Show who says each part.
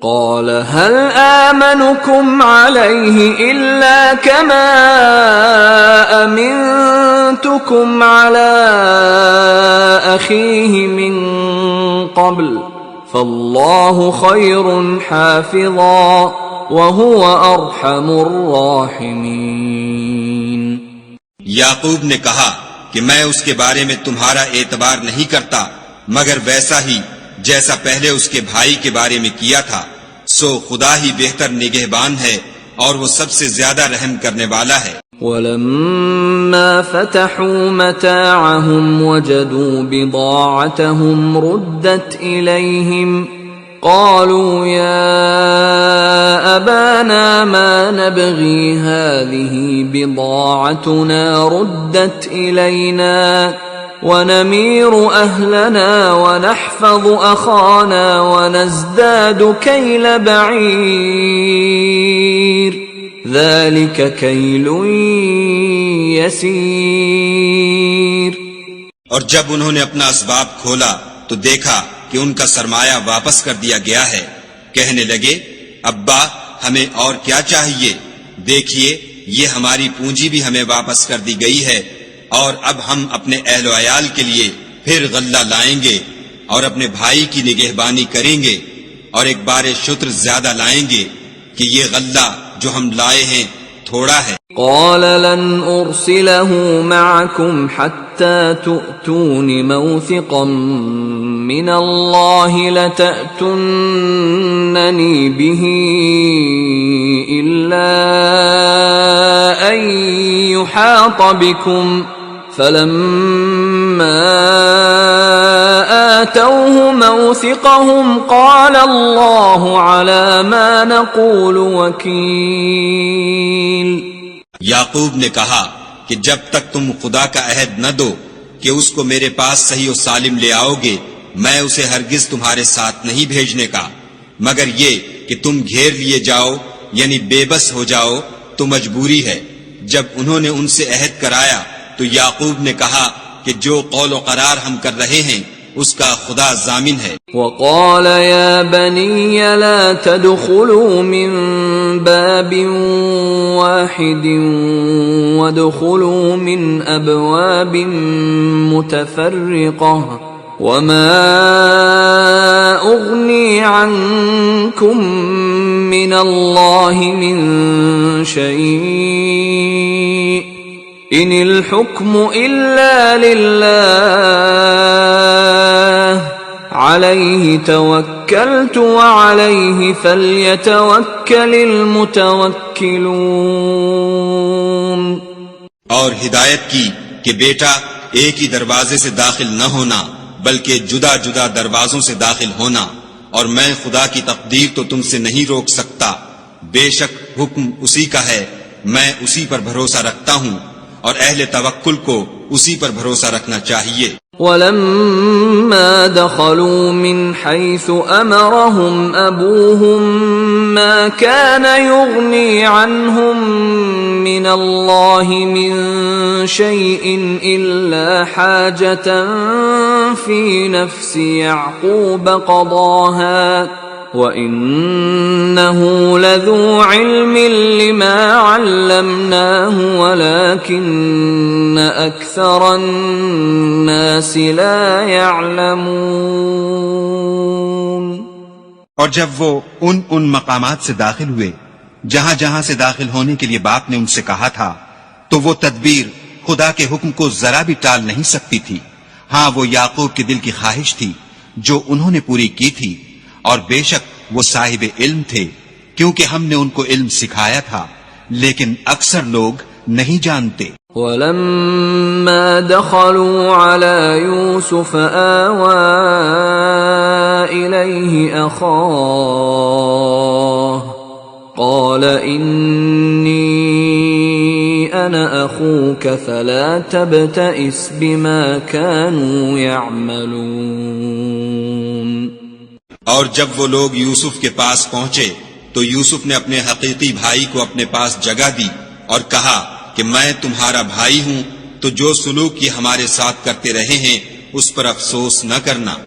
Speaker 1: قال هل آمنكم عليه إلا كما أمنتكم على أخيه من قبل فالله خير حافظا وهو أرحم الراحمين۔
Speaker 2: یعقوب نے کہا کہ میں اس کے بارے میں تمہارا اعتبار نہیں کرتا مگر ویسا ہی جیسا پہلے اس کے بھائی کے بارے میں کیا تھا، سو خدا ہی بہتر نگہبان ہے اور وہ سب سے زیادہ رحم کرنے والا ہے۔
Speaker 1: وَلَمَّا فَتَحُوا مَتَاعَهُمْ وَجَدُوا بِضَاعَتَهُمْ رُدَّتْ إِلَيْهِمْ قالوا يا أبانا ما نبغي هذه بضاعتنا ردت إلينا ونمير أهلنا ونحفظ أخانا ونزداد كيل بعير ذلك كيل يسير۔
Speaker 2: اور جب انہوں نے اپنا اسباب کھولا تو دیکھا کہ ان کا سرمایہ واپس کر دیا گیا ہے، کہنے لگے ابا ہمیں اور کیا چاہیے، دیکھیے یہ ہماری پونجی بھی ہمیں واپس کر دی گئی ہے، اور اب ہم اپنے اہل و عیال کے لیے پھر غلہ لائیں گے اور اپنے بھائی کی نگہبانی کریں گے، اور ایک بار شتر زیادہ لائیں گے کہ یہ غلہ جو ہم لائے ہیں تھوڑا ہے۔
Speaker 1: قال لن أرسله معكم حتى تؤتون موثقا من الله لتأتونني به إلا أن يحاط بكم فلما آتوه موثقهم قال الله على ما نقول وكيل۔
Speaker 2: یعقوب نے کہا کہ جب تک تم خدا کا عہد نہ دو کہ اس کو میرے پاس صحیح و سالم لے آؤ گے میں اسے ہرگز تمہارے ساتھ نہیں بھیجنے کا، مگر یہ کہ تم گھیر لیے جاؤ یعنی بے بس ہو جاؤ تو مجبوری ہے۔ جب انہوں نے ان سے عہد کرایا تو یعقوب نے کہا کہ جو قول و قرار ہم کر رہے ہیں اس کا خدا ضامن ہے۔
Speaker 1: وقال يا بني لا تدخلوا من باب واحد وادخلوا من أبواب متفرقة وما أغني عنكم من الله من شيء إن الحكم إلا لله عليه توكلت وعليه فليتوكل المتوكلون۔
Speaker 2: اور ہدایت کی کہ بیٹا ایک ہی دروازے سے داخل نہ ہونا بلکہ جدا جدا دروازوں سے داخل ہونا، اور میں خدا کی تقدیر تو تم سے نہیں روک سکتا، بے شک حکم اسی کا ہے، میں اسی پر بھروسہ رکھتا ہوں، اور اہل توکل کو اسی پر بھروسہ رکھنا چاہیے۔
Speaker 1: وَلَمَّا دَخَلُوا مِنْ حَيْثُ أَمَرَهُمْ أَبُوهُمْ مَا كَانَ يُغْنِي عَنْهُمْ مِنَ اللَّهِ مِنْ شَيْءٍ إِلَّا حَاجَةً فِي نَفْسِ يَعْقُوبَ قَضَاهَا وَإِنَّهُ لَذُو عِلْمٍ لِمَا عَلَّمْنَاهُ وَلَكِنَّ أَكْثَرَ النَّاسِ لَا يَعْلَمُونَ۔
Speaker 3: اور جب وہ ان مقامات سے داخل ہوئے جہاں جہاں سے داخل ہونے کے لیے باپ نے ان سے کہا تھا تو وہ تدبیر خدا کے حکم کو ذرا بھی ٹال نہیں سکتی تھی۔ ہاں وہ یعقوب کے دل کی خواہش تھی جو انہوں نے پوری کی تھی، اور بے شک وہ صاحب علم تھے کیونکہ ہم نے ان کو علم سکھایا تھا، لیکن اکثر لوگ نہیں جانتے۔
Speaker 1: وَلَمَّا دَخَلُوا عَلَى يُوسُفَ آوَى إِلَيْهِ أَخَاهُ قَالَ إِنِّي أَنَا أَخُوكَ فَلَا تَبْتَئِسْ بِمَا كَانُوا يَعْمَلُونَ۔
Speaker 2: اور جب وہ لوگ یوسف کے پاس پہنچے تو یوسف نے اپنے حقیقی بھائی کو اپنے پاس جگہ دی اور کہا کہ میں تمہارا بھائی ہوں، تو جو سلوک یہ ہمارے ساتھ کرتے رہے ہیں اس پر افسوس نہ کرنا۔